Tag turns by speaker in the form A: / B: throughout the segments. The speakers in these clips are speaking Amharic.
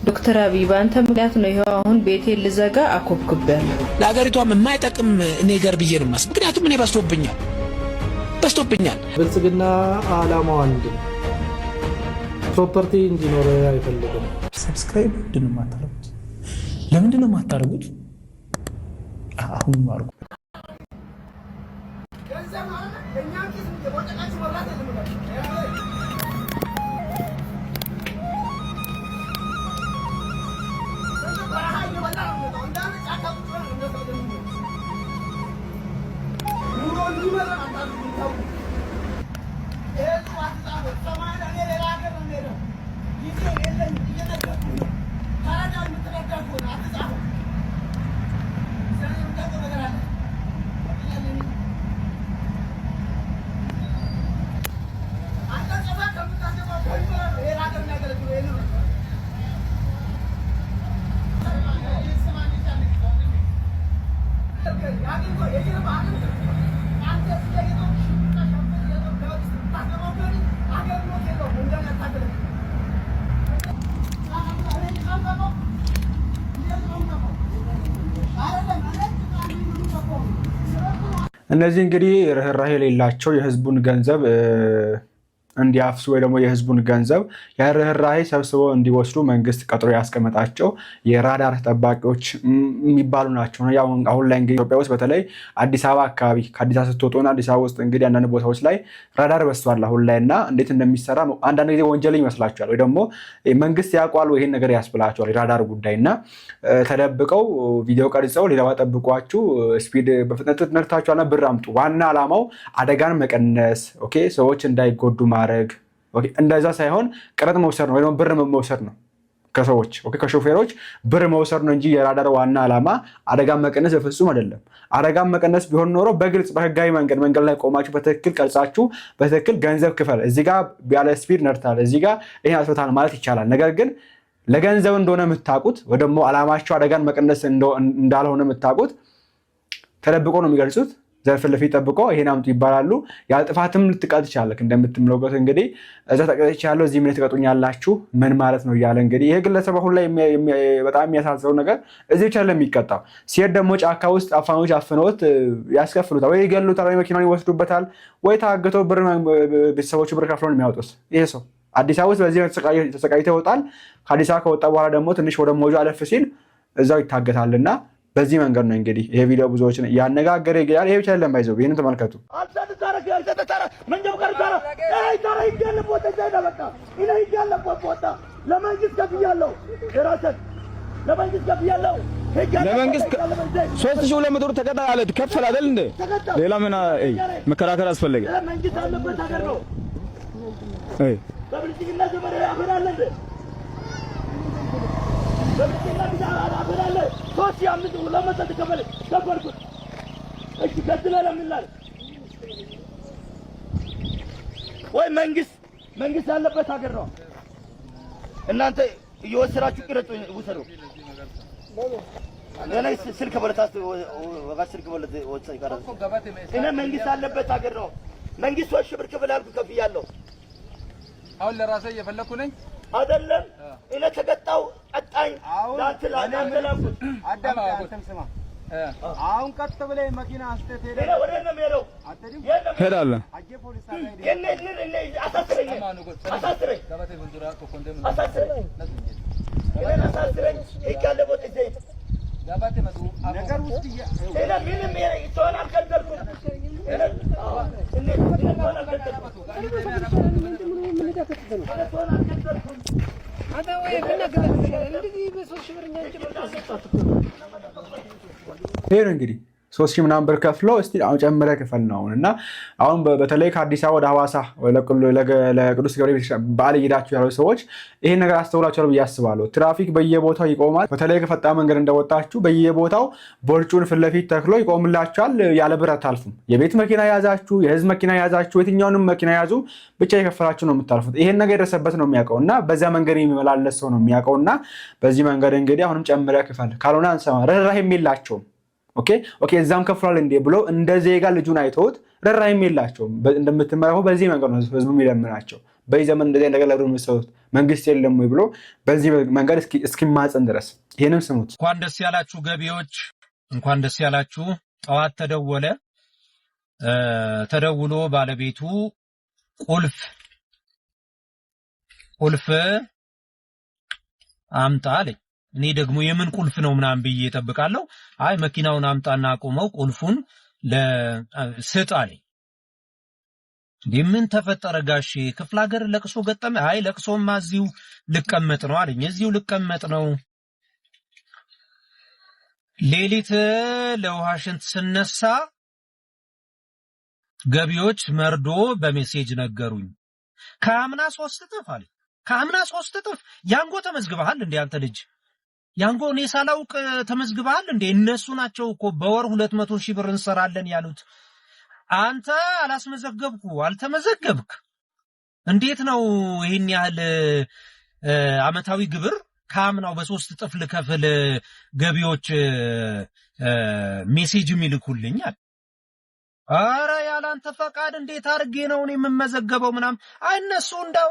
A: ዶክተር አብይ ባንተ ምክንያት ነው ይሄው አሁን ቤቴን ልዘጋ አኮብኩቤያለሁ።
B: ለሀገሪቷም የማይጠቅም ነገር ብዬ ነው የማስበው። ምክንያቱም እኔ በስቶብኛል።
C: ብልጽግና ዓላማው አንድ ነው፣ ፕሮፐርቲ እንዲኖር አይፈልግም።
D: ሰብስክራይብ ለምንድን ነው የማታደርጉት? አሁን ማርኩ
E: እነዚህ እንግዲህ ርህራሄ የሌላቸው የህዝቡን ገንዘብ እንዲያፍሱ ወይ ደግሞ የህዝቡን ገንዘብ ያርህራሄ ሰብስበው እንዲወስዱ መንግስት ቀጥሮ ያስቀመጣቸው የራዳር ጠባቂዎች የሚባሉ ናቸው። ያው አሁን ላይ እንግዲህ ኢትዮጵያ ውስጥ በተለይ አዲስ አበባ አካባቢ ከአዲስ አበባ ስትወጡና አዲስ አበባ ውስጥ እንግዲህ አንዳንድ ቦታዎች ላይ ራዳር በስቷል አሁን ላይ እና እንዴት እንደሚሰራ አንዳንድ ጊዜ ወንጀለኛ ይመስላቸዋል ወይ ደግሞ መንግስት ያውቃል ይሄን ነገር ያስብላቸዋል የራዳር ጉዳይና ተደብቀው ቪዲዮ ቀርጸው ሌላው ጠብቋችሁ ስፒድ በፍጥነት ነርታችኋልና ብር አምጡ። ዋና ዓላማው አደጋን መቀነስ ኦኬ ሰዎች እንዳይጎዱ ማድረግ ኦኬ እንደዛ ሳይሆን ቀረጥ መውሰድ ነው ወይ ደግሞ ብር መውሰድ ነው ከሰዎች ኦኬ ከሾፌሮች ብር መውሰድ ነው እንጂ የራዳር ዋና ዓላማ አደጋን መቀነስ በፍጹም አይደለም። አደጋን መቀነስ ቢሆን ኖሮ በግልጽ በህጋዊ መንገድ ላይ ቆማችሁ በትክክል ቀርጻችሁ በትክክል ገንዘብ ክፈል እዚህ ጋር ያለ ስፒድ ነርታል እዚህ ጋር ይሄን አስፈታል ማለት ይቻላል። ነገር ግን ለገንዘብ እንደሆነ የምታውቁት ወይ ደግሞ ዓላማቸው አደጋን መቀነስ እንዳልሆነ የምታውቁት ተደብቆ ነው የሚገልጹት። ዘርፍ ለፊት ጠብቆ ይሄን አምጡ ይባላሉ። ያለ ጥፋትም ልትቀጥ ይችላል እንደምትምለውበት እንግዲህ እዛ ተቀጥቻለሁ እዚህ ምን ትቀጡኛላችሁ ምን ማለት ነው እያለ እንግዲህ ይሄ ግለሰብ አሁን ላይ በጣም የሚያሳዝነው ነገር እዚህ ብቻ ለሚቀጣው ሲሄድ ደግሞ ጫካ ውስጥ አፋኖች አፍነውት ያስከፍሉታል ወይ ይገሉታል ወይ መኪናውን ይወስዱበታል ወይ ታግተው ብር ቤተሰቦቹ ብር ከፍለው ነው የሚያወጡት። ይሄ ሰው አዲስ አበባ ውስጥ በዚህ ተሰቃይቶ ይወጣል። ከአዲስ አበባ ከወጣ በኋላ ደግሞ ትንሽ ወደ ሞጆ አለፍ ሲል እዛው ይታገታልና በዚህ መንገድ ነው እንግዲህ ይሄ ቪዲዮ ብዙዎችን ያነጋገረ ይገኛል። ይሄ ብቻ አይደለም ባይዘው ይሄንን ተመልከቱ።
F: ለመንግስት 3200 ብር ተቀጣለ ከፈለ አይደል እንዴ? ሌላ ምን መከራከር አስፈልገ? ለመንግስት አለበት ሀገር ነው። በብልጽግና ዘመን ያፈራል እንዴ? በብልጽግና ያፈራል ሶስት ያምጡ ለመሰጥ ከበለ ከበርኩት እሺ ከትለ ለምንላል ወይ መንግስት ያለበት ሀገር ነው። እናንተ እየወሰራችሁ ቅረጡ ውሰሩ። ለኔ ስልክ በለታስ ወጋሽ ስልክ በለት ወጣ ይቀራል። እኔ መንግስት ያለበት ሀገር ነው። መንግስት ወሽ ብር ከበላልኩ ከፍያለሁ። አሁን ለራሴ እየፈለኩ ነኝ አይደለም እኔ ተቀጣው ቀጣኝ ላትላና ተላኩት አዳም አንተም ስማ አሁን ቀጥ ብለ መኪና አስተት ሄደ ወደ ነው የሚሄደው ሄዳለ አጄ ፖሊስ ታጋይ እኔ አሳስረኝ ገባቴ ወንዱራ ኮንደም አሳስረኝ ይካለ ቦት ዘይት ገባቴ መጡ ነገር ውስጥ እኔ ምንም ይቶና አልከልኩት እኔ ይሄ ነው እንግዲህ
E: 3000 ምናምን ብር ከፍሎ እስቲ አሁን ጨምረ ክፈል ነው እና አሁን በተለይ ከአዲስ አበባ ወደ ሐዋሳ ለቅዱስ ገብርኤል በዓል እየሄዳችሁ ያሉ ሰዎች ይሄን ነገር አስተውላችኋል ብዬ አስባለሁ። ትራፊክ በየቦታው ይቆማል። በተለይ ከፈጣን መንገድ እንደወጣችሁ በየቦታው ቦርጩን ፊት ለፊት ተክሎ ይቆምላችኋል። ያለ ብር አታልፉም። የቤት መኪና ያዛችሁ፣ የህዝብ መኪና ያዛችሁ፣ የትኛውንም መኪና ያዙ ብቻ የከፈላችሁ ነው የምታልፉት። ይሄን ነገር የደረሰበት ነው የሚያውቀውና በዛ መንገድ የሚመላለስ ሰው ነው የሚያውቀውና በዚህ መንገድ እንግዲህ አሁንም ጨምረ ክፈል ካልሆነ አንሰማ ርህራሄም የላቸውም። ኦኬ እዛም ከፍሏል እንዴ ብሎ እንደ ዜጋ ልጁን አይተውት ርህራሄም የላቸውም። እንደምትመራው በዚህ መንገድ ነው ህዝቡ የሚለምናቸው። በዚህ ዘመን እንደዚህ ነገር ለብሩ የሚሰሩት መንግስት የለም ወይ ብሎ በዚህ መንገድ እስኪማጸን ድረስ ይሄንም ስሙት።
G: እንኳን ደስ ያላችሁ ገቢዎች፣ እንኳን ደስ ያላችሁ። ጠዋት ተደውሎ ባለቤቱ ቁልፍ አምጣ አለኝ። እኔ ደግሞ የምን ቁልፍ ነው ምናምን ብዬ እጠብቃለሁ። አይ መኪናውን አምጣና አቁመው ቁልፉን ለስጥ አለኝ። ምን ተፈጠረ ጋሼ? ክፍለ ሀገር ለቅሶ ገጠመ? አይ ለቅሶማ እዚሁ ልቀመጥ ነው አለኝ። እዚሁ ልቀመጥ ነው። ሌሊት ለውሃ ሽንት ስነሳ ገቢዎች መርዶ በሜሴጅ ነገሩኝ። ከአምና 3 እጥፍ አለኝ። ከአምና 3 እጥፍ። ያንጎ ተመዝግበሃል እንዴ አንተ ልጅ? ያንጎ እኔ ሳላውቅ ተመዝግበሃል እንዴ? እነሱ ናቸው እኮ በወር 200,000 ብር እንሰራለን ያሉት። አንተ አልተመዘገብክ። እንዴት ነው ይሄን ያህል አመታዊ ግብር ከአምናው በ3 እጥፍ ልከፍል ገቢዎች ሜሴጅ የሚልኩልኛል? አረ ያላንተ ፈቃድ እንዴት አድርጌ ነው እኔ የምመዘገበው ምናምን? አይ እነሱ እንደው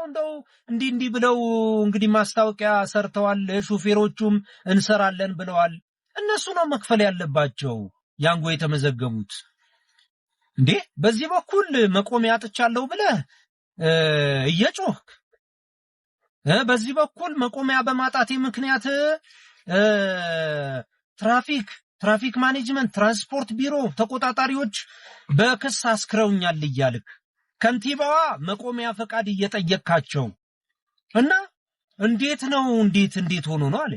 G: እንዲህ ብለው እንግዲህ ማስታወቂያ ሰርተዋል። ሹፌሮቹም እንሰራለን ብለዋል። እነሱ ነው መክፈል ያለባቸው ያንጎ የተመዘገቡት። እንዴ በዚህ በኩል መቆሚያ አጥቻለሁ ብለህ እየጮህክ፣ በዚህ በኩል መቆሚያ በማጣቴ ምክንያት ትራፊክ ማኔጅመንት ትራንስፖርት ቢሮ ተቆጣጣሪዎች በክስ አስክረውኛል እያልክ ከንቲባዋ መቆሚያ ፈቃድ እየጠየካቸው እና እንዴት ሆኖ ነው አለ።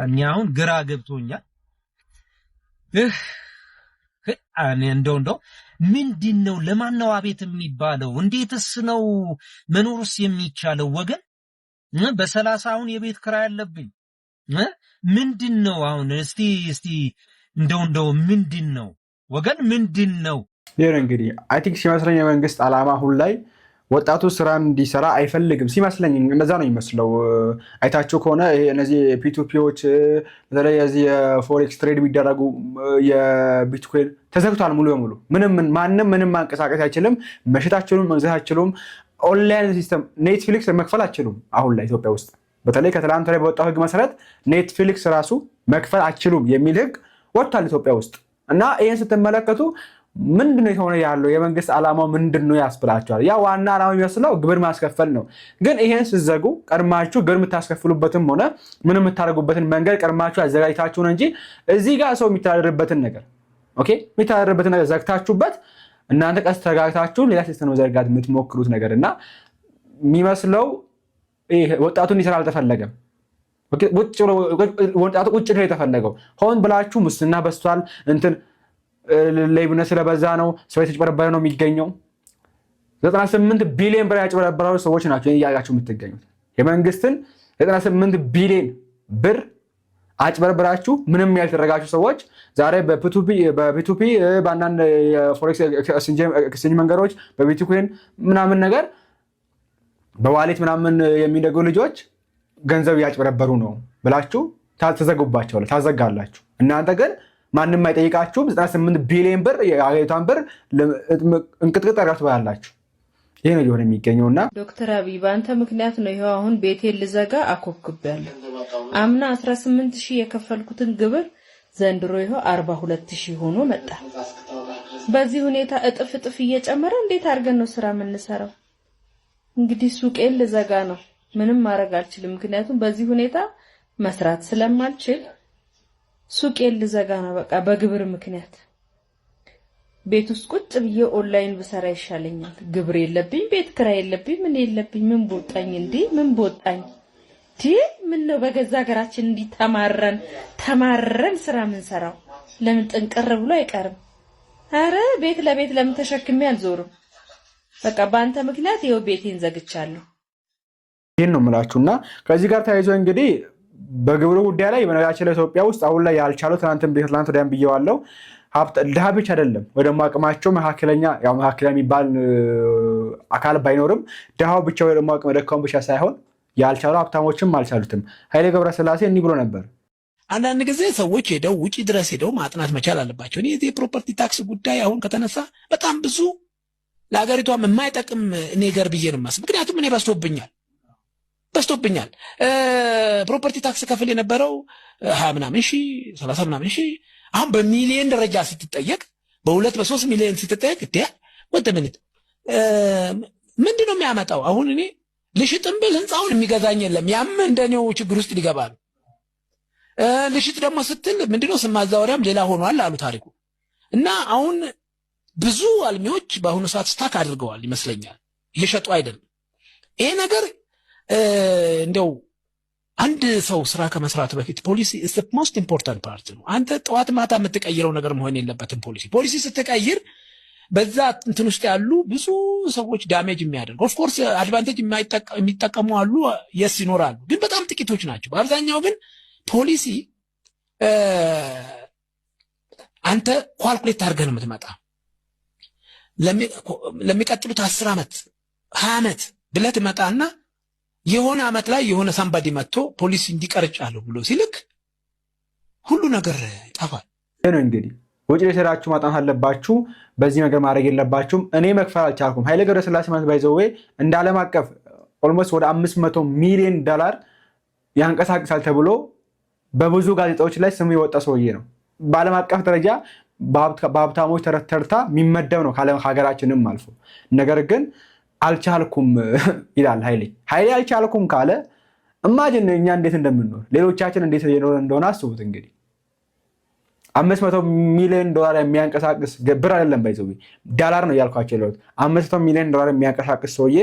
G: እኔ አሁን ግራ ገብቶኛል። እኔ እንደው ምንድነው ለማንነው አቤት የሚባለው? እንዴትስ ነው መኖርስ የሚቻለው? ወገን በ30 አሁን የቤት ክራይ አለብኝ። ምንድነው አሁን እስቲ እንደው ምንድነው ወገን ምንድነው?
E: ይሄ እንግዲህ አይ ቲንክ ሲመስለኝ የመንግስት ዓላማ አሁን ላይ ወጣቱ ስራን እንዲሰራ አይፈልግም ሲመስለኝ። እንደዛ ነው የሚመስለው። አይታችሁ ከሆነ እነዚህ ፒቱፒዎች በተለይ የዚህ የፎሬክስ ትሬድ የሚደረጉ የቢትኮይን ተዘግቷል ሙሉ በሙሉ። ማንም ማንቀሳቀስ አይችልም። መሸጥ አትችሉም፣ መግዛት አትችሉም። ኦንላይን ሲስተም ኔትፍሊክስ መክፈል አትችሉም። አሁን ላይ ኢትዮጵያ ውስጥ በተለይ ከትላንት ላይ በወጣው ህግ መሰረት ኔትፍሊክስ ራሱ መክፈል አትችሉም የሚል ህግ ወጥቷል ኢትዮጵያ ውስጥ እና ይሄን ስትመለከቱ ምንድነው የሆነ ያለው? የመንግስት ዓላማው ምንድነው ያስብላችኋል? ያ ዋና ዓላማው የሚመስለው ግብር ማስከፈል ነው። ግን ይሄን ሲዘጉ ቀድማችሁ ግብር የምታስከፍሉበትም ሆነ ምን የምታደርጉበትን መንገድ ቀድማችሁ አዘጋጅታችሁ ነው እንጂ እዚህ ጋር ሰው የሚተዳደርበትን ነገር የሚተዳደርበትን ነገር ዘግታችሁበት እናንተ ቀስ ተረጋግታችሁ ሌላ ሲስተም መዘርጋት የምትሞክሩት ነገር እና የሚመስለው ወጣቱ እንዲሰራ አልተፈለገም። ወጣቱ ቁጭ ነው የተፈለገው። ሆን ብላችሁ ሙስና በስቷል ሌብነት ስለበዛ ነው ሰው የተጭበረበረ ነው የሚገኘው። 98 ቢሊዮን ብር ያጭበረበሩ ሰዎች ናቸው እያያችሁ የምትገኙት። የመንግስትን 98 ቢሊዮን ብር አጭበረበራችሁ ምንም ያልተረጋችሁ ሰዎች ዛሬ በፒቱፒ በአንዳንድ የፎሬክስ ኤክስቼንጅ መንገዶች በቢትኮይን ምናምን ነገር በዋሌት ምናምን የሚነገሩ ልጆች ገንዘብ ያጭበረበሩ ነው ብላችሁ ታዘጋላችሁ። እናንተ ግን ማንም አይጠይቃችሁም። 98 ቢሊዮን ብር የአገሪቷን ብር እንቅጥቅጥ አድርጋችሁ ባላችሁ። ይሄ ነው የሆነ የሚገኘውና
A: ዶክተር አብይ በአንተ ምክንያት ነው ይሄው አሁን ቤቴን ልዘጋ አኮብኩቤያለሁ። አምና 18000 የከፈልኩትን ግብር ዘንድሮ ይሄው 42000 ሆኖ መጣ። በዚህ ሁኔታ እጥፍ እየጨመረ እንዴት አድርገን ነው ስራ የምንሰራው? እንግዲህ ሱቄን ልዘጋ ነው። ምንም ማድረግ አልችልም። ምክንያቱም በዚህ ሁኔታ መስራት ስለማልችል ሱቄን ልዘጋ ነው በቃ በግብር ምክንያት። ቤት ውስጥ ቁጭ ብዬ ኦንላይን ብሰራ ይሻለኛል። ግብር የለብኝ፣ ቤት ክራይ የለብኝ፣ ምን የለብኝ። ምን ቦጣኝ እንዴ? ምን ቦጣኝ? ምን ነው በገዛ ሀገራችን እንዲ ተማረን ስራ ምን ሰራው? ለምን ጥንቅር ብሎ አይቀርም? አረ ቤት ለቤት ለምን ተሸክሜ አልዞርም? በቃ በአንተ ምክንያት ይኸው ቤቴን ዘግቻለሁ።
E: ይሄን ነው የምላችሁና ከዚህ ጋር ተያይዞ እንግዲህ በግብሩ ጉዳይ ላይ በነገራችን ላይ ኢትዮጵያ ውስጥ አሁን ላይ ያልቻለው ትናንትም ቤትላንት ወዲያም ብየዋለሁ ድሃ ብቻ አይደለም ወይ ደግሞ አቅማቸው መካከለኛ የሚባል አካል ባይኖርም ድሃው ብቻ ወይ ደግሞ አቅመ ደካማው ብቻ ሳይሆን ያልቻሉ ሀብታሞችም አልቻሉትም። ኃይሌ ገብረስላሴ እንዲህ ብሎ ነበር።
B: አንዳንድ ጊዜ ሰዎች ሄደው ውጪ ድረስ ሄደው ማጥናት መቻል አለባቸው። እኔ የፕሮፐርቲ ታክስ ጉዳይ አሁን ከተነሳ በጣም ብዙ ለሀገሪቷም የማይጠቅም ነገር ብዬ ነው የማስበው። ምክንያቱም እኔ በዝቶብኛል። ፕሮፐርቲ ታክስ ከፍል የነበረው 20 ምናምን ሺህ 30 ምናምን ሺህ አሁን በሚሊዮን ደረጃ ስትጠየቅ በ2 በ3 ሚሊዮን ስትጠየቅ ወደ ምንድነው የሚያመጣው? አሁን እኔ ልሽጥም ብል ህንፃውን የሚገዛኝ የለም። ያም እንደኔው ችግር ውስጥ ሊገባ ነው። ልሽጥ ደግሞ ስትል ምንድነው ስም ማዛወሪያም ሌላ ሆኗል አሉ ታሪኩ። እና አሁን ብዙ አልሚዎች በአሁኑ ሰዓት ስታክ አድርገዋል ይመስለኛል፣ እየሸጡ አይደለም። ይሄ ነገር እንደው አንድ ሰው ስራ ከመስራቱ በፊት ፖሊሲ is the most important part ነው። አንተ ጠዋት ማታ የምትቀይረው ነገር መሆን የለበትም። ፖሊሲ ስትቀይር በዛ እንትን ውስጥ ያሉ ብዙ ሰዎች ዳሜጅ የሚያደርጉ ኦፍ ኮርስ አድቫንቴጅ የሚጠቀሙ አሉ፣ የስ ይኖራሉ፣ ግን በጣም ጥቂቶች ናቸው። በአብዛኛው ግን ፖሊሲ አንተ ኳልኩሌት አድርገህ ነው የምትመጣ። ለሚቀጥሉት 10 ዓመት 20 ዓመት ብለህ ትመጣና የሆነ ዓመት ላይ የሆነ ሳምባዲ መጥቶ ፖሊሲ እንዲቀርጫለሁ ብሎ ሲልክ ሁሉ ነገር ይጠፋል።
E: ነው እንግዲህ ወጪ ለሰራችሁ ማጣን አለባችሁ። በዚህ ነገር ማድረግ የለባችሁም። እኔ መክፈል አልቻልኩም። ኃይሌ ገብረስላሴ ማለት ባይዘው እንደ ዓለም አቀፍ ኦልሞስት ወደ $500 ሚሊዮን ያንቀሳቅሳል ተብሎ በብዙ ጋዜጣዎች ላይ ስሙ የወጣ ሰውዬ ነው። በዓለም አቀፍ ደረጃ በሀብታሞች ተርታ የሚመደብ ነው ከሀገራችንም አልፎ። ነገር ግን አልቻልኩም ይላል ኃይሌ አልቻልኩም ካለ ኢማጂን እኛ እንዴት እንደምንኖር ሌሎቻችን እንዴት እየኖረ እንደሆነ አስቡት። እንግዲህ $500 ሚሊዮን የሚያንቀሳቅስ ብር አይደለም ባይዘው ዶላር ነው ያልኳቸው ነው። $500 ሚሊዮን የሚያንቀሳቅስ ሰውዬ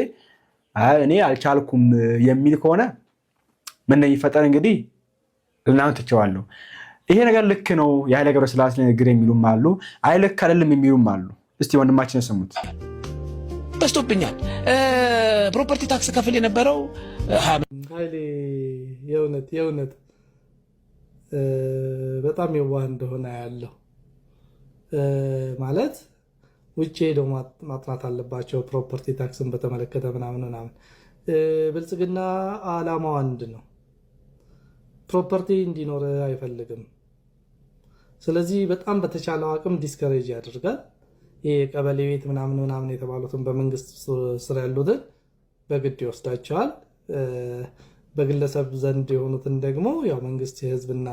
E: እኔ አልቻልኩም የሚል ከሆነ ምን ይፈጠር እንግዲህ እናንተ ተጨዋለሁ። ይሄ ነገር ልክ ነው የኃይሌ ገብረስላሴ ንግግር የሚሉም አሉ፣ አይ ልክ አይደለም የሚሉም አሉ። እስቲ ወንድማችን ስሙት።
B: በዝቶብኛል ፕሮፐርቲ ታክስ ከፍል የነበረው
C: ኃይሌ የእውነት በጣም የዋህ እንደሆነ ያለው ማለት ውጭ ሄደው ማጥናት አለባቸው ፕሮፐርቲ ታክስን በተመለከተ ምናምን። ብልጽግና ዓላማው አንድ ነው፣ ፕሮፐርቲ እንዲኖር አይፈልግም። ስለዚህ በጣም በተቻለው አቅም ዲስከሬጅ ያደርጋል። የቀበሌ ቤት ምናምን የተባሉትን በመንግስት ስር ያሉትን በግድ ይወስዳቸዋል። በግለሰብ ዘንድ የሆኑትን ደግሞ ያው መንግስት የህዝብና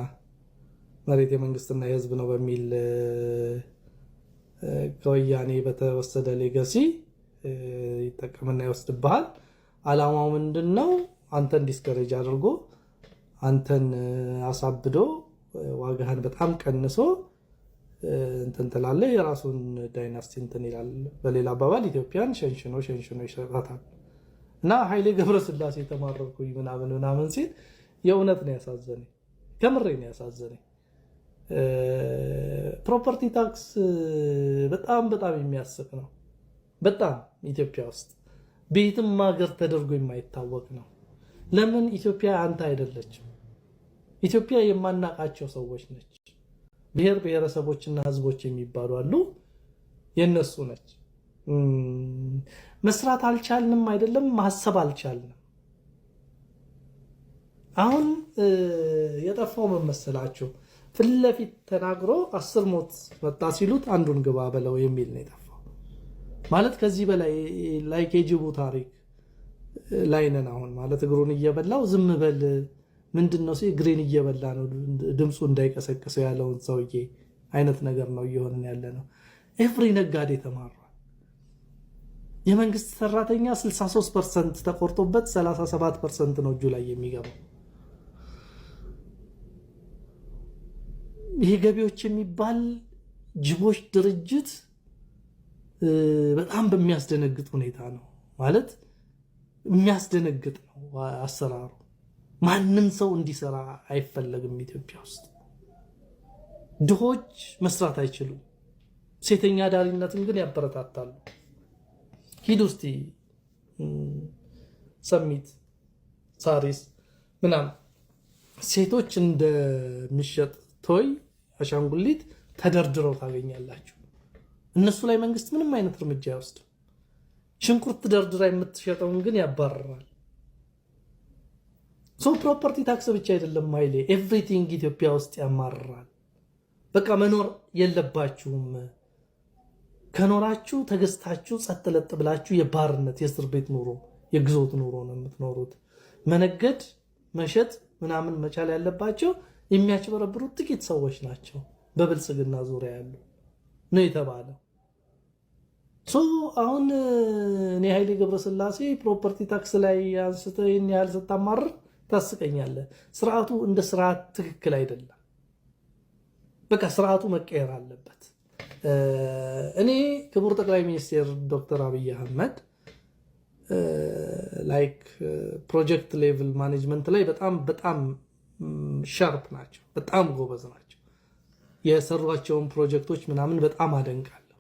C: መሬት የመንግስትና የህዝብ ነው በሚል ከወያኔ በተወሰደ ሌጋሲ ይጠቀምና ይወስድብሃል። ዓላማው ምንድነው? አንተን ዲስከሬጅ አድርጎ አንተን አሳብዶ ዋጋህን በጣም ቀንሶ እንትን ትላለህ። የራሱን ዳይናስቲ እንትን ይላል። በሌላ አባባል ኢትዮጵያን ሸንሽኖ ይሸጣታል። እና ኃይሌ ገብረስላሴ ተማረኩኝ ምናምን ሲል የእውነት ነው ያሳዘነኝ፣ ከምሬ ነው ያሳዘነኝ። ፕሮፐርቲ ታክስ በጣም የሚያስቅ ነው። በጣም ኢትዮጵያ ውስጥ ቤትም ሀገር ተደርጎ የማይታወቅ ነው። ለምን ኢትዮጵያ አንተ አይደለችም። ኢትዮጵያ የማናቃቸው ሰዎች ነች። ብሔር ብሔረሰቦችና ህዝቦች የሚባሉ አሉ፣ የነሱ ነች። መስራት አልቻልንም አይደለም፣ ማሰብ አልቻልንም። አሁን የጠፋው ምን መሰላችሁ? ፊት ለፊት ተናግሮ 10 ሞት መጣ ሲሉት አንዱን ግባ በለው የሚል ነው የጠፋው። ማለት ከዚህ በላይ ላይ ከጅቡ ታሪክ ላይ ነን አሁን። ማለት እግሩን እየበላው ዝም በል ምንድነው እግሬን እየበላ ነው ድምፁ እንዳይቀሰቅሰው ያለውን ሰውዬ አይነት ነገር ነው እየሆነን ያለ ነው። ኤፍሪ ነጋዴ ተማሯል። የመንግስት ሰራተኛ 63% ተቆርጦበት 37% ነው እጁ ላይ የሚገባው። ይሄ ገቢዎች የሚባል ጅቦች ድርጅት በጣም በሚያስደነግጥ ሁኔታ ነው። ማለት የሚያስደነግጥ ነው አሰራሩ። ማንም ሰው እንዲሰራ አይፈለግም ኢትዮጵያ ውስጥ። ድሆች መስራት አይችሉም። ሴተኛ ዳሪነትን ግን ያበረታታሉ። ሂድ ውስጥ ሰሚት ሳሪስ ምናምን ሴቶች እንደሚሸጥ ቶይ አሻንጉሊት ተደርድረው ታገኛላችሁ። እነሱ ላይ መንግስት ምንም አይነት እርምጃ አይወስድም። ሽንኩርት ደርድራ የምትሸጠውን ግን ያባርራል። ፕሮፐርቲ ታክስ ብቻ አይደለም ማይሌ፣ ኤቭሪቲንግ ኢትዮጵያ ውስጥ ያማርራል። በቃ መኖር የለባችሁም። ከኖራችሁ ተገዝታችሁ ጸጥ ለጥ ብላችሁ የባርነት የእስር ቤት ኑሮ የግዞት ኑሮ ነው የምትኖሩት። መነገድ መሸጥ ምናምን መቻል ያለባቸው የሚያጭበረብሩት ጥቂት ሰዎች ናቸው፣ በብልጽግና ዙሪያ ያሉ ነው የተባለው። አሁን እኔ ኃይሌ ገብረስላሴ ፕሮፐርቲ ታክስ ላይ አንስተህ ይህን ያህል ስታማርር ታስቀኛለህ። ስርዓቱ እንደ ስርዓት ትክክል አይደለም። በቃ ስርዓቱ መቀየር አለበት። እኔ ክቡር ጠቅላይ ሚኒስትር ዶክተር አብይ አህመድ ላይክ ፕሮጀክት ሌቭል ማኔጅመንት ላይ በጣም ሻርፕ ናቸው፣ በጣም ጎበዝ ናቸው። የሰሯቸውን ፕሮጀክቶች ምናምን በጣም አደንቃለሁ።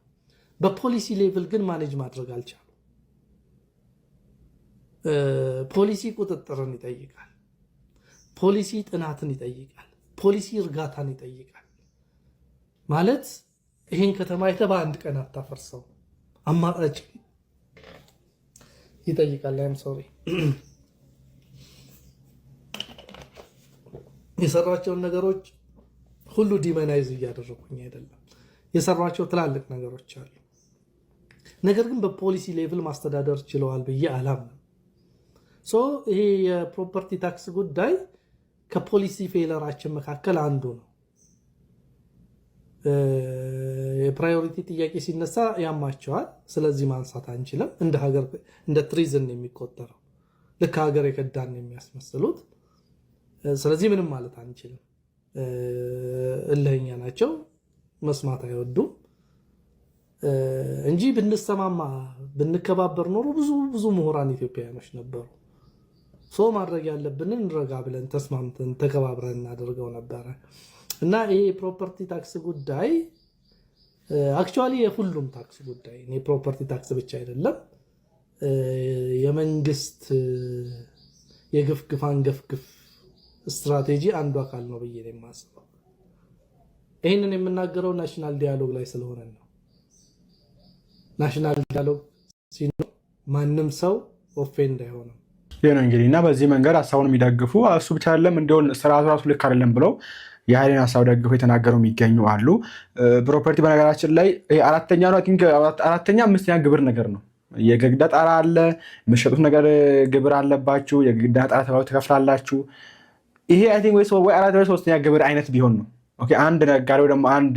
C: በፖሊሲ ሌቭል ግን ማኔጅ ማድረግ አልቻሉ። ፖሊሲ ቁጥጥርን ይጠይቃል። ፖሊሲ ጥናትን ይጠይቃል። ፖሊሲ እርጋታን ይጠይቃል። ማለት ይህን ከተማ አይተህ በአንድ ቀን አታፈርሰው፣ አማራጭ ይጠይቃል። አይም ሶሪ የሰሯቸውን ነገሮች ሁሉ ዲመናይዝ እያደረኩኝ አይደለም። የሰሯቸው ትላልቅ ነገሮች አሉ። ነገር ግን በፖሊሲ ሌቭል ማስተዳደር ችለዋል ብዬ አላምንም። ይሄ የፕሮፐርቲ ታክስ ጉዳይ ከፖሊሲ ፌለራችን መካከል አንዱ ነው። የፕራዮሪቲ ጥያቄ ሲነሳ ያማቸዋል። ስለዚህ ማንሳት አንችልም። እንደ ሀገር እንደ ትሪዝን የሚቆጠረው ልክ ሀገር የከዳን የሚያስመስሉት። ስለዚህ ምንም ማለት አንችልም። እልህኛ ናቸው፣ መስማት አይወዱም እንጂ ብንሰማማ ብንከባበር ኖሮ ብዙ ምሁራን ኢትዮጵያውያኖች ነበሩ። ማድረግ ያለብንን ረጋ ብለን ተስማምተን ተከባብረን እናደርገው ነበረ እና ይሄ የፕሮፐርቲ ታክስ ጉዳይ አክቹዋሊ የሁሉም ታክስ ጉዳይ ነው። የፕሮፐርቲ ታክስ ብቻ አይደለም። የመንግስት የግፍ አንገፍግፍ ስትራቴጂ አንዱ አካል ነው ብዬ ነው የማስበው። ይህንን የምናገረው ናሽናል ዲያሎግ ላይ ስለሆነ ነው። ናሽናል ዲያሎግ ሲኖር ማንም ሰው ኦፌንድ አይሆንም።
E: ይህ ነው እንግዲህ እና በዚህ መንገድ ሀሳቡን የሚደግፉ እሱ ብቻ አይደለም እንዲሆን ስርዓቱ ራሱ ልክ አይደለም ብለው የኃይሌን ሀሳብ ደግፎ የተናገሩ የሚገኙ አሉ። ፕሮፐርቲ በነገራችን ላይ አራተኛ አምስተኛ ግብር ነገር ነው። የግድግዳ ጣራ አለ፣ የምትሸጡት ነገር ግብር አለባችሁ፣ የግድግዳ ጣራ ተባሉ ትከፍላላችሁ። ይሄ አይ ቲንክ ወይ አራት ወይ ሶስተኛ ግብር አይነት ቢሆን ነው። ኦኬ አንድ ነጋዴ ወይ ደግሞ አንድ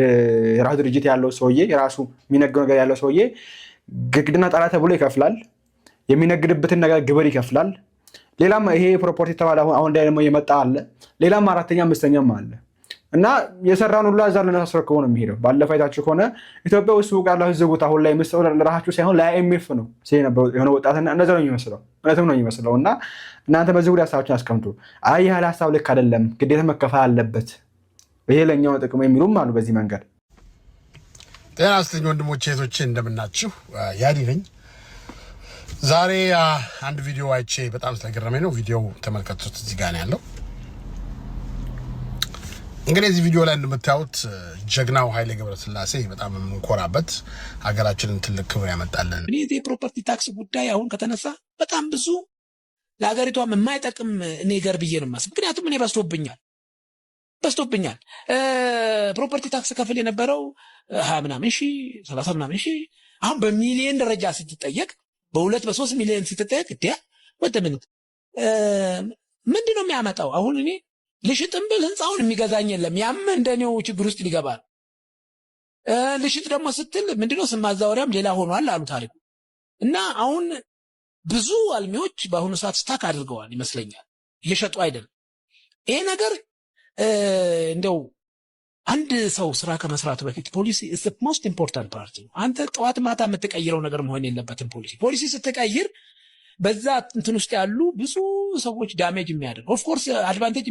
E: የራሱ ድርጅት ያለው ሰውዬ የራሱ የሚነግደው ነገር ያለው ሰውዬ ግድግዳና ጣራ ተብሎ ይከፍላል። የሚነግድበትን ነገር ግብር ይከፍላል። ሌላም ይሄ ፕሮፐርቲ ተባለ አሁን ላይ ደግሞ የመጣ አለ። ሌላም አራተኛ አምስተኛም አለ እና የሰራውን ሁሉ አዛር ለናስረከው ነው የሚሄደው። ባለፈው አይታችሁ ከሆነ ኢትዮጵያ ውስጥ ሱቅ ያለው ህዝቡ አሁን ላይ መስጠው ለራሳችሁ ሳይሆን ለአይኤምኤፍ ነው ሲነበው የሆነ ወጣትና እንደዛ ነው የሚመስለው፣ እውነትም ነው የሚመስለው። እና እናንተ በዚህ ጉዳይ ሀሳባችሁን አስቀምጡ። አይ ያለ ሀሳብ ልክ አይደለም፣ ግዴታ መከፋል አለበት፣ ይሄ ለኛው ጥቅም የሚሉም አሉ። በዚህ መንገድ
H: ጤና ይስጥልኝ ወንድሞቼ እህቶቼ፣ እንደምናችሁ ያዲ ነኝ። ዛሬ አንድ ቪዲዮ አይቼ በጣም ስለገረመኝ ነው። ቪዲዮው ተመልከቱት፣ እዚህ ጋር ነው ያለው። እንግዲህ እዚህ ቪዲዮ ላይ እንደምታዩት ጀግናው ኃይሌ ገብረስላሴ በጣም የምንኮራበት ሀገራችንን ትልቅ ክብር ያመጣልን
B: እኔ የፕሮፐርቲ ታክስ ጉዳይ አሁን ከተነሳ በጣም ብዙ ለሀገሪቷም የማይጠቅም ነገር ብዬ ነው የማስበው። ምክንያቱም እኔ በዝቶብኛል። ፕሮፐርቲ ታክስ ከፍል የነበረው 20 ምናምን ሺህ 30 ምናምን ሺህ አሁን በሚሊዮን ደረጃ ስትጠየቅ በ2 በ3 ሚሊዮን ስትጠየቅ ምንድን ነው የሚያመጣው? አሁን እኔ ልሽጥም ብል ህንፃውን የሚገዛኝ የለም። ያም እንደኔው ችግር ውስጥ ሊገባል። ልሽጥ ደግሞ ስትል ምንድነው ስም ማዛወሪያም ሌላ ሆኗል አሉ ታሪኩ። እና አሁን ብዙ አልሚዎች በአሁኑ ሰዓት ስታክ አድርገዋል ይመስለኛል፣ እየሸጡ አይደለም። ይሄ ነገር እንደው አንድ ሰው ስራ ከመስራቱ በፊት ፖሊሲ is the most important part ነው። አንተ ጠዋት ማታ የምትቀይረው ነገር መሆን የለበትም። ፖሊሲ ስትቀይር በዛ እንትን ውስጥ ያሉ ብዙ ሰዎች ዳሜጅ የሚያደርግ ኦፍ ኮርስ አድቫንቴጅ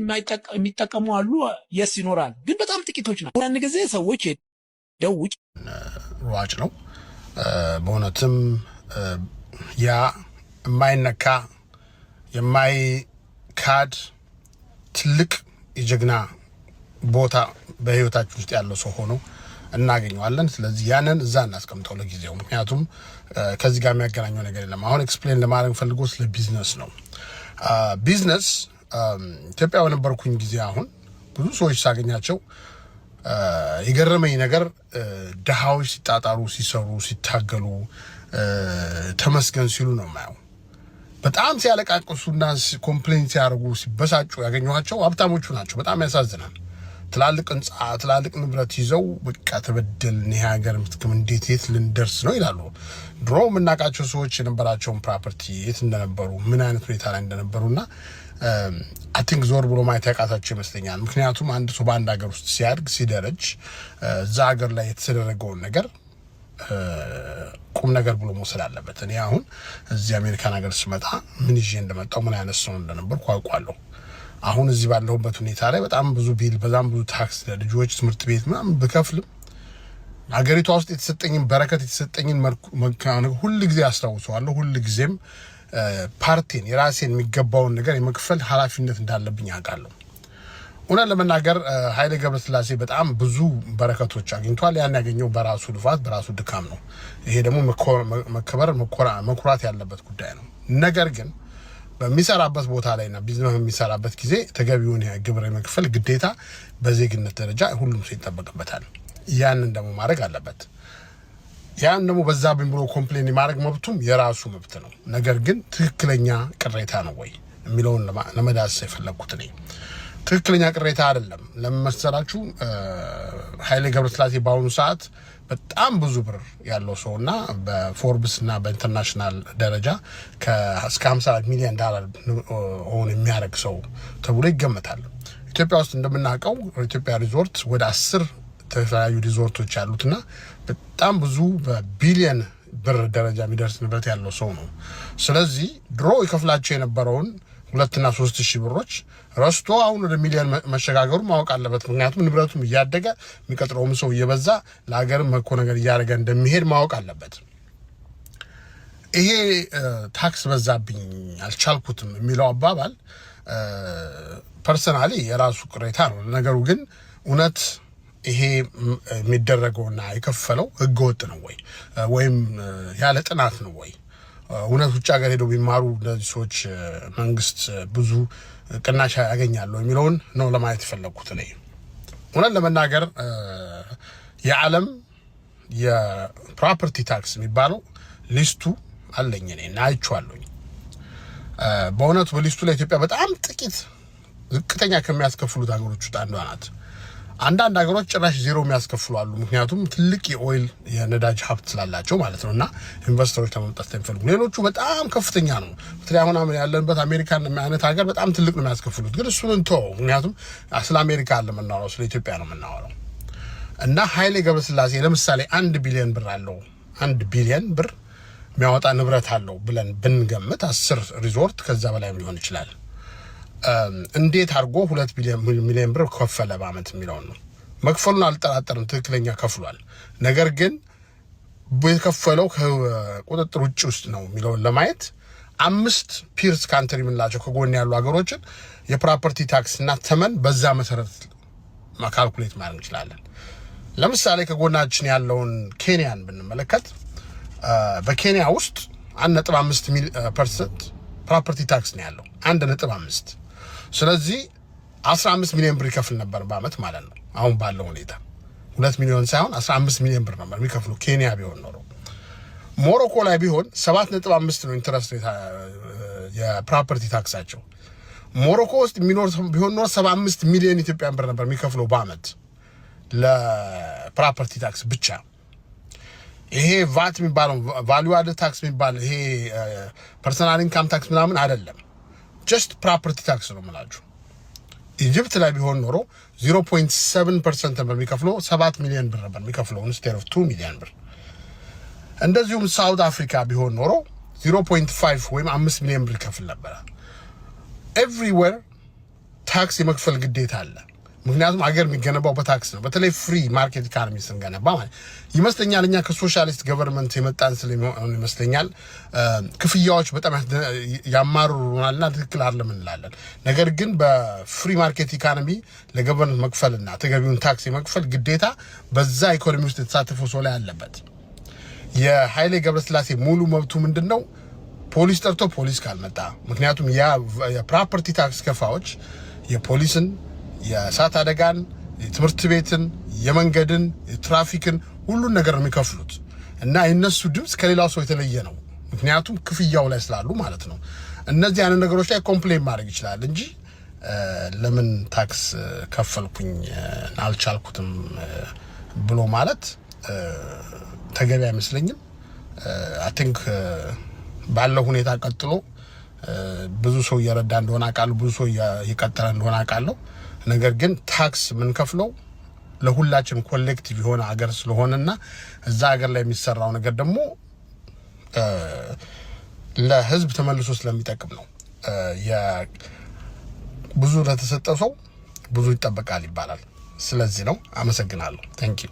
B: የሚጠቀሙ አሉ የስ ይኖራል ግን በጣም ጥቂቶች ናቸው አንድ ጊዜ ሰዎች ደውጭ
H: ሯጭ ነው በእውነትም ያ የማይነካ የማይካድ ትልቅ የጀግና ቦታ በህይወታችን ውስጥ ያለው ሰው ሆኖ እናገኘዋለን ስለዚህ ያንን እዛ እናስቀምጠው ለጊዜው ምክንያቱም ከዚህ ጋር የሚያገናኘው ነገር የለም አሁን ኤክስፕሌን ለማድረግ ፈልጎ ስለ ቢዝነስ ነው ቢዝነስ ኢትዮጵያ በነበርኩኝ ጊዜ አሁን ብዙ ሰዎች ሳገኛቸው የገረመኝ ነገር ደሃዎች ሲጣጣሩ ሲሰሩ ሲታገሉ ተመስገን ሲሉ ነው ማየው በጣም ሲያለቃቅሱና ኮምፕሌን ሲያርጉ ሲበሳጩ ያገኘኋቸው ሀብታሞቹ ናቸው በጣም ያሳዝናል ትላልቅ እንጻ ትላልቅ ንብረት ይዘው በቃ ተበደልን ይሄ ሀገር ምትከም እንዴት የት ልንደርስ ነው ይላሉ ድሮ ምናቃቸው ሰዎች የነበራቸውን ፕሮፐርቲ የት እንደነበሩ ምን አይነት ሁኔታ ላይ እንደነበሩና አይ ቲንክ ዞር ብሎ ማየት ያቃታቸው ይመስለኛል ምክንያቱም አንድ ሰው በአንድ ሀገር ውስጥ ሲያድግ ሲደረጅ እዛ ሀገር ላይ የተደረገውን ነገር ቁም ነገር ብሎ መውሰድ አለበት እኔ አሁን እዚህ አሜሪካን ሀገር ስመጣ ምን ይዤ እንደመጣው ምን አይነት ሰው እንደነበርኩ አውቃለሁ አሁን እዚህ ባለሁበት ሁኔታ ላይ በጣም ብዙ ቢል በዛም ብዙ ታክስ ለልጆች ትምህርት ቤት ምናምን በከፍልም ሀገሪቷ ውስጥ የተሰጠኝን በረከት የተሰጠኝን መካነ ሁሉ ጊዜ አስተዋውሰዋለሁ ሁሉ ጊዜም ፓርቲን የራሴን የሚገባውን ነገር የመክፈል ኃላፊነት እንዳለብኝ አውቃለሁ ኡና ለመናገር ኃይሌ ገብረስላሴ በጣም ብዙ በረከቶች አግኝቷል ያን ያገኘው በራሱ ልፋት በራሱ ድካም ነው ይሄ ደግሞ መከበር መኩራት ያለበት ጉዳይ ነው ነገር ግን በሚሰራበት ቦታ ላይና ቢዝነስ የሚሰራበት ጊዜ ተገቢውን ግብር የመክፈል ግዴታ በዜግነት ደረጃ ሁሉም ሰው ይጠበቅበታል ያንን ደግሞ ማድረግ አለበት ያን ደግሞ በዛ ብሎ ኮምፕሌን ማድረግ መብቱም የራሱ መብት ነው ነገር ግን ትክክለኛ ቅሬታ ነው ወይ የሚለውን ለመዳሰስ የፈለኩት ነኝ ትክክለኛ ቅሬታ አይደለም ለመሰራችሁ ኃይሌ ገብረስላሴ ባሁኑ ሰዓት በጣም ብዙ ብር ያለው ሰውና በፎርብስ እና በኢንተርናሽናል ደረጃ እስከ $50 ሚሊዮን ኦን የሚያደርግ ሰው ተብሎ ይገመታል ኢትዮጵያ ውስጥ እንደምናውቀው ኢትዮጵያ ሪዞርት ወደ 10 ተለያዩ ሪዞርቶች ያሉትና በጣም ብዙ በቢሊየን ብር ደረጃ የሚደርስ ንብረት ያለው ሰው ነው ስለዚህ ድሮ ይከፍላቸው የነበረውን 2 እና 3 ሺህ ብሮች ረስቶ አሁን ወደ ሚሊዮን መሸጋገሩ ማወቅ አለበት ምክንያቱም ንብረቱም እያደገ የሚቀጥረውም ሰው እየበዛ ለሀገር መኮ ነገር እያደረገ እንደሚሄድ ማወቅ አለበት ይሄ ታክስ በዛብኝ አልቻልኩትም የሚለው አባባል ፐርሰናሊ የራሱ ቅሬታ ነው ነገሩ ግን እውነት ይሄ የሚደረገውና የከፈለው ህገወጥ ነው ወይ ወይም ያለ ጥናት ነው ወይ እውነት ውጭ ሀገር ሄደው ቢማሩ እነዚህ ሰዎች መንግስት ብዙ ቅናሽ ያገኛሉ የሚለውን ነው ለማየት የፈለኩት ነኝ እውነት ለመናገር የዓለም የፕሮፐርቲ ታክስ የሚባለው ሊስቱ አለኝ እኔ አይቼዋለሁ በእውነቱ በሊስቱ ላይ ኢትዮጵያ በጣም ጥቂት ዝቅተኛ ከሚያስከፍሉት ሀገሮች ውስጥ አንዷ ናት አንዳንድ ሀገሮች ጭራሽ ዜሮ የሚያስከፍሉ አሉ ምክንያቱም ትልቅ የኦይል የነዳጅ ሀብት ስላላቸው ማለት ነውና ኢንቨስተሮች ተመምጣት ተፈልጉ ሌሎቹ በጣም ከፍተኛ ነው በተለይ አሁን ያለንበት አሜሪካን አይነት ሀገር በጣም ትልቅ ነው የሚያስከፍሉት ግን እሱን እንተው ምክንያቱም ስለ አሜሪካ አለመናወራው ስለ ኢትዮጵያ ነው የምናወራው እና ኃይሌ ገብረስላሴ ለምሳሌ 1 ቢሊዮን ብር አለው 1 ቢሊዮን ብር የሚያወጣ ንብረት አለው ብለን ብንገምት 10 ሪዞርት ከዛ በላይ ሊሆን ይችላል እንዴት አርጎ 2 ሚሊዮን ብር ከፈለ በአመት የሚለው ነው መክፈሉን አልጠራጠርም ትክክለኛ ከፍሏል ነገር ግን በከፈለው ከቁጥጥር ውጭ ውስጥ ነው የሚለው ለማየት 5 ፒርስ ካንትሪ ምንላቸው ከጎን ያሉ ሀገሮችን የፕሮፐርቲ ታክስ እና ተመን በዛ መሰረት ማካልኩሌት ማድረግ እንችላለን ለምሳሌ ከጎናችን ያለውን ኬንያን ብንመለከት በኬንያ ውስጥ 1.5% ፕሮፐርቲ ታክስ ነው ያለው 1.5 ስለዚህ 15 ሚሊዮን ብር ይከፍል ነበር በአመት ማለት ነው አሁን ባለው ሁኔታ 2 ሚሊዮን ሳይሆን 15 ሚሊዮን ብር ነበር የሚከፍሉ ኬንያ ቢሆን ኖሮ ሞሮኮ ላይ ቢሆን 7.5 ነው ኢንተረስት የፕሮፐርቲ ታክሳቸው ሞሮኮ ውስጥ የሚኖር ቢሆን ኖሮ 75 ሚሊዮን ኢትዮጵያን ብር ነበር የሚከፍለው በአመት ለፕሮፐርቲ ታክስ ብቻ ይሄ ቫት የሚባለው ቫልዩ አድድ ታክስ የሚባል ይሄ ፐርሰናል ኢንካም ታክስ ምናምን አይደለም ጀስት ፕሮፐርቲ ታክስ ነው ማለት ኢጂፕት ላይ ቢሆን ኖሮ 0.7% ነበር የሚከፍለው 7 ሚሊዮን ብር ነበር የሚከፍለው ኢንስቴድ ኦፍ 2 ሚሊዮን ብር እንደዚሁም ሳውት አፍሪካ ቢሆን ኖሮ 0.5 ወይም 5 ሚሊዮን ብር ከፍል ነበር። ኤቭሪዌር ታክስ የመክፈል ግዴታ አለ። ምክንያቱም አገር የሚገነባው በታክስ ነው። በተለይ ፍሪ ማርኬት ኢኮኖሚ ስንገነባ ማለት ይመስለኛል እኛ ከሶሻሊስት ገቨርንመንት የመጣን ስለሚሆን ይመስለኛል ክፍያዎች በጣም ያማሩሩናልና ትክክል አይደለም እንላለን። ነገር ግን በፍሪ ማርኬት ኢኮኖሚ ለገቨርንመንት መክፈልና ተገቢውን ታክስ የመክፈል ግዴታ በዛ ኢኮኖሚ ውስጥ የተሳተፈው ሰው ላይ አለበት። የኃይሌ ገብረስላሴ ሙሉ መብቱ ምንድነው? ፖሊስ ጠርቶ ፖሊስ ካልመጣ፣ ምክንያቱም ያ የፕሮፐርቲ ታክስ ከፋዎች የፖሊስን የእሳት አደጋን የትምህርት ቤትን የመንገድን የትራፊክን ሁሉን ነገር ነው የሚከፍሉት እና የነሱ ድምጽ ከሌላው ሰው የተለየ ነው። ምክንያቱም ክፍያው ላይ ስላሉ ማለት ነው። እነዚህ አይነት ነገሮች ላይ ኮምፕሌን ማድረግ ይችላል እንጂ ለምን ታክስ ከፈልኩኝ አልቻልኩትም ብሎ ማለት ተገቢ አይመስለኝም። አይ ቲንክ ባለው ሁኔታ ቀጥሎ ብዙ ሰው እየረዳ እንደሆነ አውቃለሁ፣ ብዙ ሰው እየቀጠለ እንደሆነ አውቃለሁ። ነገር ግን ታክስ ምን ከፍለው ለሁላችን ኮሌክቲቭ የሆነ ሀገር ስለሆነና እዛ ሀገር ላይ የሚሰራው ነገር ደግሞ ለህዝብ ተመልሶ ስለሚጠቅም ነው። ብዙ ለተሰጠው ሰው ብዙ ይጠበቃል ይባላል። ስለዚህ ነው። አመሰግናለሁ። ታንኪዩ